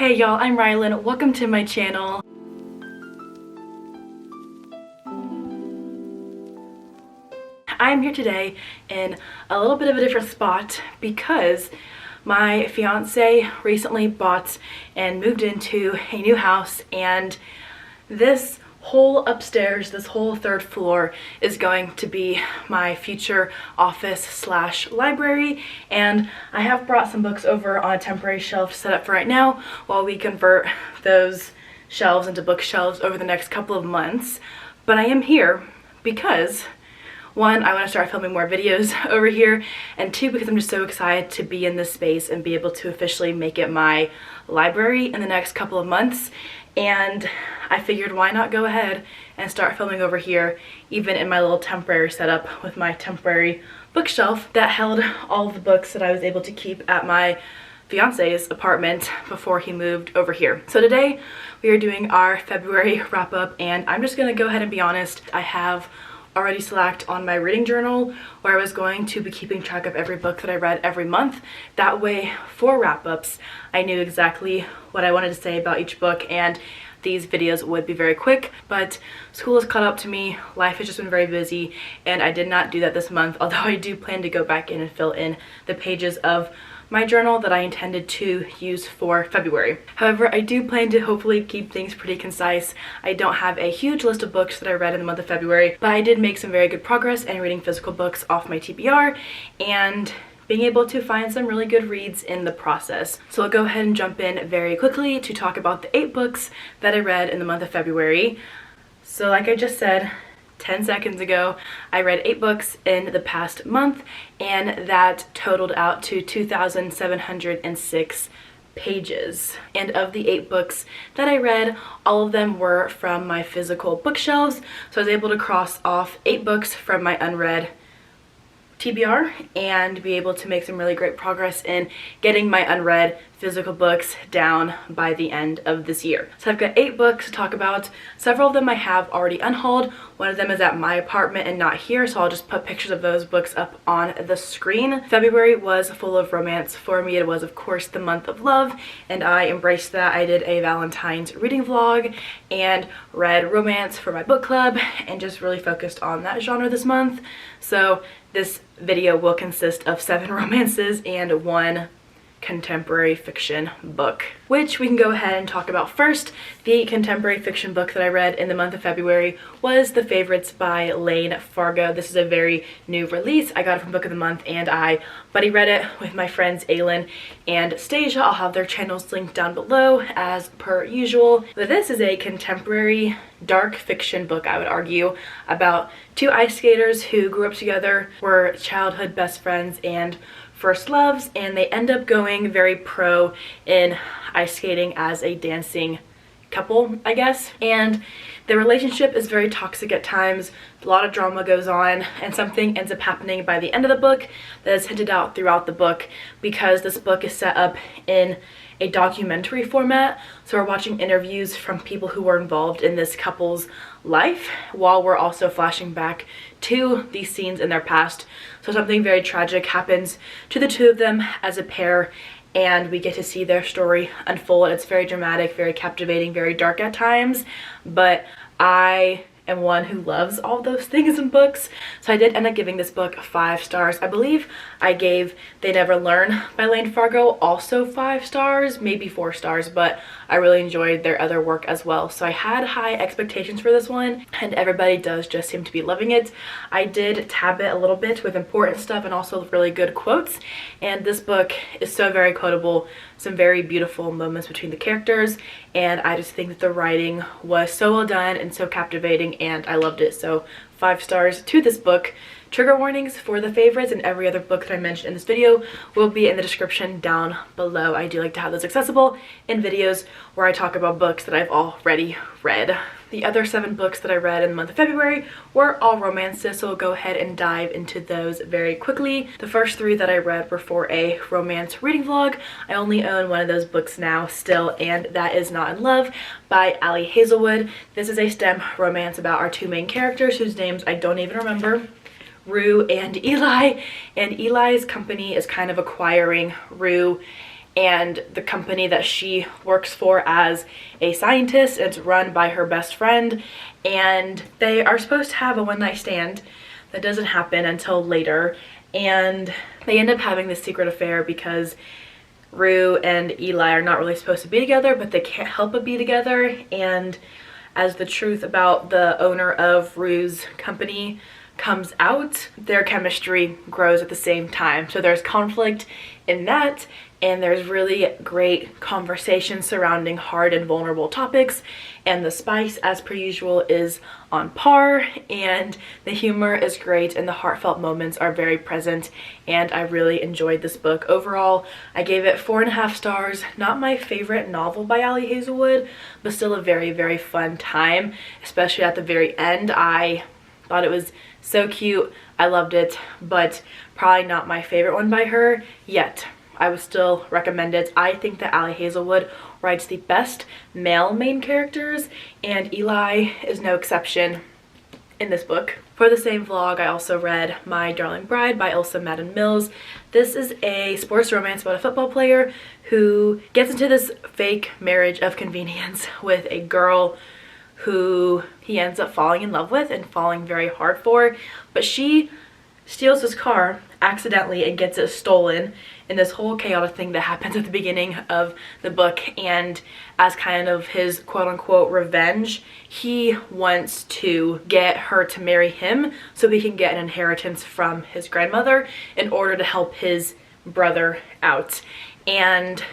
Hey y'all, I'm Rylan. Welcome to my channel. I'm here today in a little bit of a different spot because my fiance recently bought and moved into a new house, and this whole upstairs, this whole third floor is going to be my future office slash library, and I have brought some books over on a temporary shelf set up for right now while we convert those shelves into bookshelves over the next couple of months. But I am here because one, I want to start filming more videos over here, and two, because I'm just so excited to be in this space and be able to officially make it my library in the next couple of months. And I figured, why not go ahead and start filming over here, even in my little temporary setup with my temporary bookshelf that held all of the books that I was able to keep at my fiance's apartment before he moved over here. So today we are doing our February wrap up, and I'm just gonna go ahead and be honest. I have already slacked on my reading journal where I was going to be keeping track of every book that I read every month. That way for wrap-ups I knew exactly what I wanted to say about each book, and these videos would be very quick. But school has caught up to me, life has just been very busy, and I did not do that this month, although I do plan to go back in and fill in the pages of my journal that I intended to use for February. However, I do plan to hopefully keep things pretty concise. I don't have a huge list of books that I read in the month of February, but I did make some very good progress in reading physical books off my TBR and being able to find some really good reads in the process. So I'll go ahead and jump in very quickly to talk about the 8 books that I read in the month of February. So like I just said 10 seconds ago, I read 8 books in the past month, and that totaled out to 2,706 pages. And of the 8 books that I read, all of them were from my physical bookshelves, so I was able to cross off 8 books from my unread TBR and be able to make some really great progress in getting my unread physical books down by the end of this year. So I've got 8 books to talk about. Several of them I have already unhauled. One of them is at my apartment and not here, so I'll just put pictures of those books up on the screen. February was full of romance for me. It was, of course, the month of love, and I embraced that. I did a Valentine's reading vlog and read romance for my book club and just really focused on that genre this month. So this video will consist of 7 romances and 1 contemporary fiction book, which we can go ahead and talk about first. The contemporary fiction book that I read in the month of February was The Favorites by Lane Fargo. This is a very new release. I got it from Book of the Month, and I buddy read it with my friends Aylin and Stasia. I'll have their channels linked down below as per usual. But this is a contemporary dark fiction book, I would argue, about 2 ice skaters who grew up together, were childhood best friends and first loves, and they end up going very pro in ice skating as a dancing couple, I guess. And the relationship is very toxic at times. A lot of drama goes on, and something ends up happening by the end of the book that is hinted out throughout the book, because this book is set up in a documentary format. So we're watching interviews from people who were involved in this couple's life while we're also flashing back to these scenes in their past. So something very tragic happens to the 2 of them as a pair, and we get to see their story unfold. It's very dramatic, very captivating, very dark at times, but I am one who loves all those things in books, so I did end up giving this book 5 stars. I believe I gave They Never Learn by Lane Fargo also 5 stars, maybe 4 stars, but I really enjoyed their other work as well. So I had high expectations for this one, and everybody does just seem to be loving it. I did tab it a little bit with important stuff and also really good quotes, and this book is so very quotable, some very beautiful moments between the characters, and I just think that the writing was so well done and so captivating, and I loved it. So 5 stars to this book. Trigger warnings for The Favorites and every other book that I mentioned in this video will be in the description down below. I do like to have those accessible in videos where I talk about books that I've already read. The other 7 books that I read in the month of February were all romances, so we'll go ahead and dive into those very quickly. The first 3 that I read were for a romance reading vlog. I only own one of those books now still, and that is Not in Love by Ali Hazelwood. This is a STEM romance about our 2 main characters whose names I don't even remember, Rue and Eli, and Eli's company is kind of acquiring Rue and the company that she works for as a scientist. It's run by her best friend, and they are supposed to have a one-night stand. That doesn't happen until later, and they end up having this secret affair because Rue and Eli are not really supposed to be together, but they can't help but be together. And as the truth about the owner of Rue's company comes out, their chemistry grows at the same time. So there's conflict in that, and there's really great conversation surrounding hard and vulnerable topics, and the spice, as per usual, is on par, and the humor is great, and the heartfelt moments are very present, and I really enjoyed this book. Overall, I gave it 4.5 stars. Not my favorite novel by Ali Hazelwood, but still a very, very fun time, especially at the very end. I thought it was so cute. I loved it, but probably not my favorite one by her yet. I would still recommend it. I think that Ali Hazelwood writes the best male main characters, and Eli is no exception in this book. For the same vlog, I also read My Darling Bride by Elsa Madden Mills. This is a sports romance about a football player who gets into this fake marriage of convenience with a girl who he ends up falling in love with and falling very hard for, but she steals his car accidentally and gets it stolen in this whole chaotic thing that happens at the beginning of the book. And as kind of his quote-unquote revenge, he wants to get her to marry him so he can get an inheritance from his grandmother in order to help his brother out. And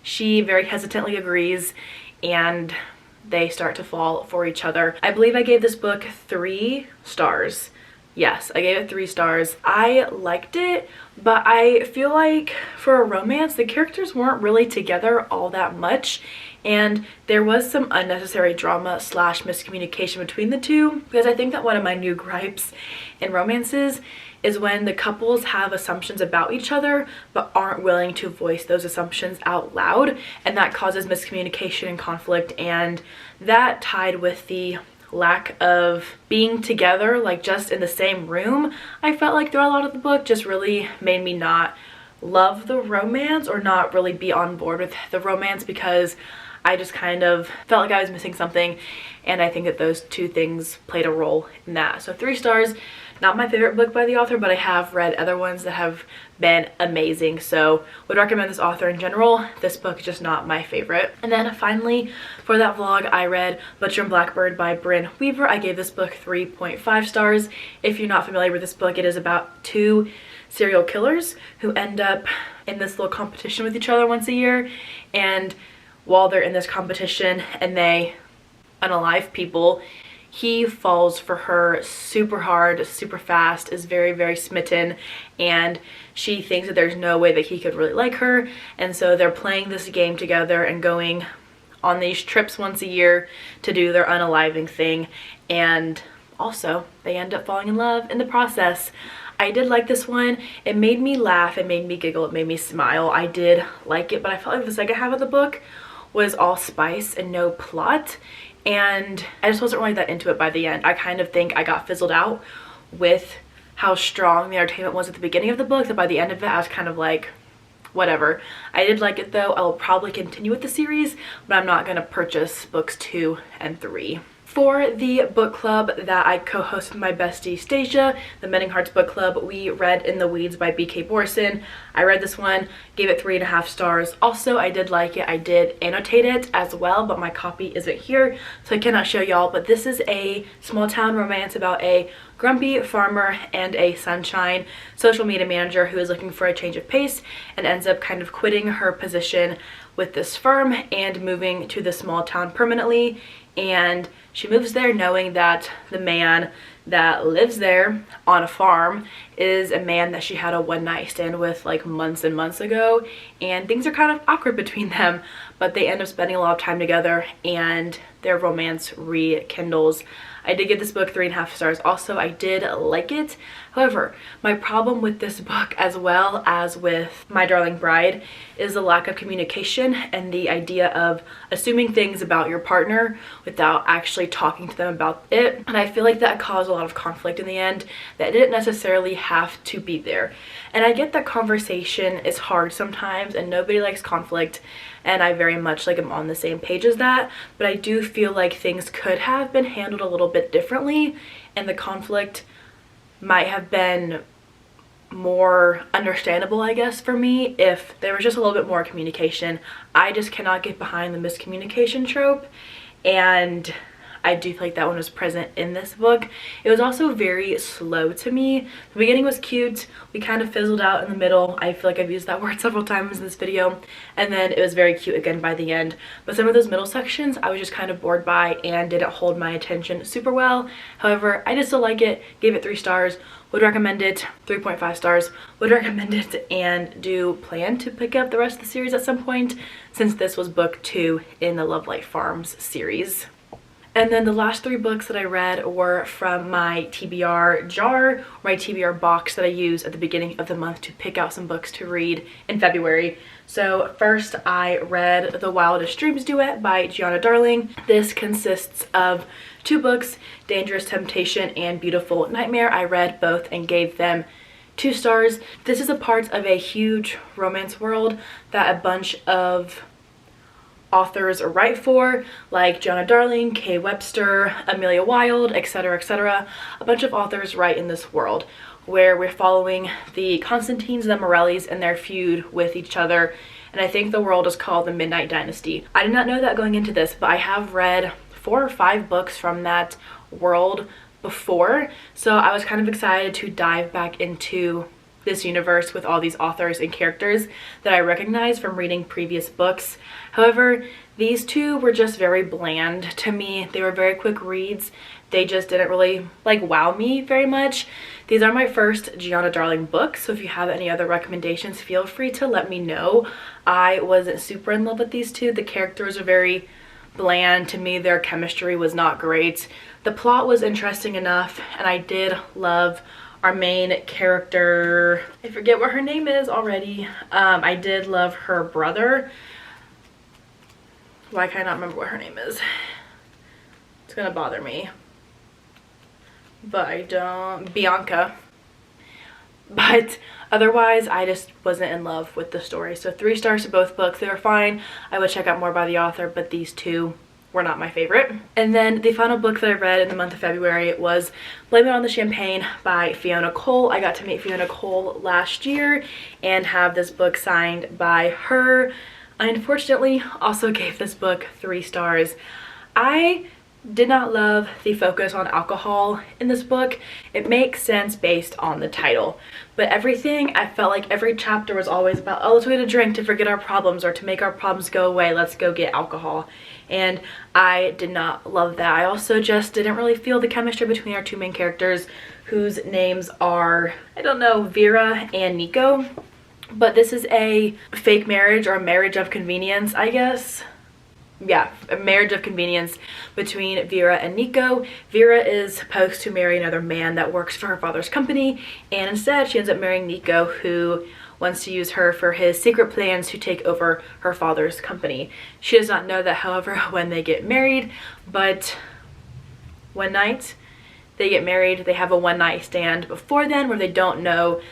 she very hesitantly agrees, and they start to fall for each other. I believe I gave this book 3 stars. Yes, I gave it 3 stars. I liked it, but I feel like for a romance, the characters weren't really together all that much, and there was some unnecessary drama / miscommunication between the two, because I think that one of my new gripes in romances is when the couples have assumptions about each other but aren't willing to voice those assumptions out loud, and that causes miscommunication and conflict. And that, tied with the lack of being together, like just in the same room, I felt like throughout a lot of the book, just really made me not love the romance or not really be on board with the romance, because I just kind of felt like I was missing something, and I think that those 2 things played a role in that. So 3 stars. Not my favorite book by the author, but I have read other ones that have been amazing, so would recommend this author in general. This book is just not my favorite. And then finally, for that vlog, I read Butcher and Blackbird by Brynne Weaver. I gave this book 3.5 stars. If you're not familiar with this book, it is about 2 serial killers who end up in this little competition with each other once a year, and while they're in this competition and they unalive people, he falls for her super hard, super fast, is very, very smitten, and she thinks that there's no way that he could really like her. And so they're playing this game together and going on these trips once a year to do their unaliving thing, and also they end up falling in love in the process. I did like this one. It made me laugh, it made me giggle, it made me smile. I did like it, but I felt like the second half of the book was all spice and no plot, and I just wasn't really that into it by the end. I kind of think I got fizzled out with how strong the entertainment was at the beginning of the book, that by the end of it I was kind of like, whatever. I did like it though. I will probably continue with the series, but I'm not going to purchase books 2 and 3. For the book club that I co-host with my bestie Stasia, the Mending Hearts book club, we read In the Weeds by B.K. Borson. I read this one, gave it 3.5 stars. Also, I did like it. I did annotate it as well, but my copy isn't here, so I cannot show y'all. But this is a small town romance about a grumpy farmer and a sunshine social media manager who is looking for a change of pace and ends up kind of quitting her position with this firm and moving to the small town permanently. And she moves there knowing that the man that lives there on a farm is a man that she had a one-night stand with like months and months ago, and things are kind of awkward between them, but they end up spending a lot of time together, and their romance rekindles. I did give this book 3.5 stars. Also, I did like it. However, my problem with this book, as well as with My Darling Bride, is the lack of communication and the idea of assuming things about your partner without actually talking to them about it. And I feel like that caused a lot of conflict in the end that didn't necessarily have to be there. And I get that conversation is hard sometimes and nobody likes conflict, and I very much am on the same page as that, but I do feel like things could have been handled a little bit differently, and the conflict might have been more understandable, I guess, for me if there was just a little bit more communication. I just cannot get behind the miscommunication trope, and I do feel like that one was present in this book. It was also very slow to me. The beginning was cute. We kind of fizzled out in the middle. I feel like I've used that word several times in this video. And then it was very cute again by the end. But some of those middle sections I was just kind of bored by and didn't hold my attention super well. However, I just still like it. Gave it 3 stars. Would recommend it. 3.5 stars. Would recommend it, and do plan to pick up the rest of the series at some point, since this was book 2 in the Love Life Farms series. And then the last 3 books that I read were from my TBR jar, or my TBR box that I use at the beginning of the month to pick out some books to read in February. So first I read The Wildest Dreams Duet by Gianna Darling. This consists of 2 books, Dangerous Temptation and Beautiful Nightmare. I read both and gave them 2 stars. This is a part of a huge romance world that a bunch of authors write for, like Gianna Darling, Kay Webster, Amelia Wilde, etc., etc. A bunch of authors write in this world where we're following the Constantines and the Morellis and their feud with each other, and I think the world is called the Midnight Dynasty. I did not know that going into this, but I have read 4 or 5 books from that world before, so I was kind of excited to dive back into this universe with all these authors and characters that I recognize from reading previous books. However, these 2 were just very bland to me. They were very quick reads. They just didn't really wow me very much. These are my first Gianna Darling books, so if you have any other recommendations, feel free to let me know. I wasn't super in love with these 2. The characters are very bland to me. Their chemistry was not great. The plot was interesting enough, and I did love our main character. I forget what her name is already. I did love her brother. Why can I not remember what her name is? It's gonna bother me. But I don't... Bianca. But otherwise, I just wasn't in love with the story. So 3 stars to both books. They were fine. I would check out more by the author, but these 2 were not my favorite. And then the final book that I read in the month of February was Blame It on the Champagne by Fiona Cole. I got to meet Fiona Cole last year and have this book signed by her. I unfortunately also gave this book 3 stars. I did not love the focus on alcohol in this book. It makes sense based on the title, but everything, I felt like every chapter was always about, oh, let's go get a drink to forget our problems, or to make our problems go away, let's go get alcohol. And I did not love that. I also just didn't really feel the chemistry between our 2 main characters, whose names are, I don't know, Vera and Nico. But this is a fake marriage, or a marriage of convenience, I guess. Yeah, a marriage of convenience between Vera and Nico. Vera is supposed to marry another man that works for her father's company, and instead she ends up marrying Nico, who wants to use her for his secret plans to take over her father's company. She does not know that, however, when they get married, but one night they get married. They have a one-night stand before then where they don't know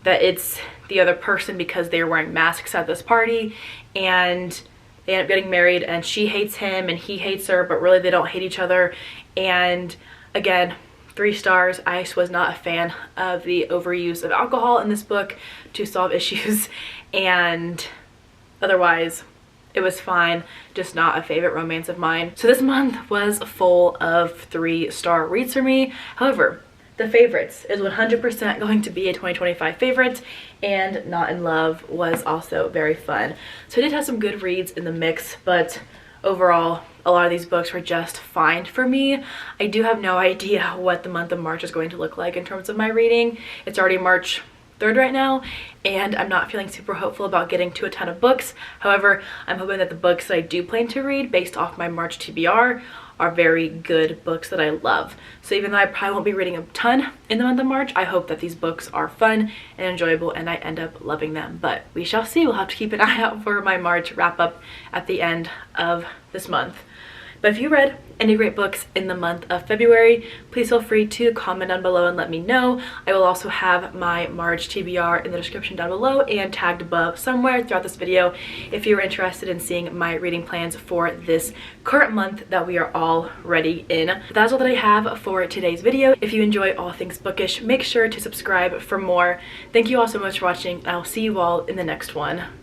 that it's the other person because they're wearing masks at this party, and they end up getting married, and she hates him and he hates her, but really they don't hate each other. And again, 3 stars. I just was not a fan of the overuse of alcohol in this book to solve issues, and otherwise it was fine, just not a favorite romance of mine. So this month was full of 3-star reads for me. However, the favorites is 100% going to be a 2025 favorite, and Not in Love was also very fun. So I did have some good reads in the mix, but overall a lot of these books were just fine for me. I do have no idea what the month of March is going to look like in terms of my reading. It's already March 3rd right now, and I'm not feeling super hopeful about getting to a ton of books. However, I'm hoping that the books that I do plan to read based off my March TBR are very good books that I love. So even though I probably won't be reading a ton in the month of March, I hope that these books are fun and enjoyable and I end up loving them. But we shall see. We'll have to keep an eye out for my March wrap up at the end of this month. But if you read any great books in the month of February, please feel free to comment down below and let me know. I will also have my March TBR in the description down below and tagged above somewhere throughout this video if you're interested in seeing my reading plans for this current month that we are already in. But that's all that I have for today's video. If you enjoy all things bookish, make sure to subscribe for more. Thank you all so much for watching, and I'll see you all in the next one.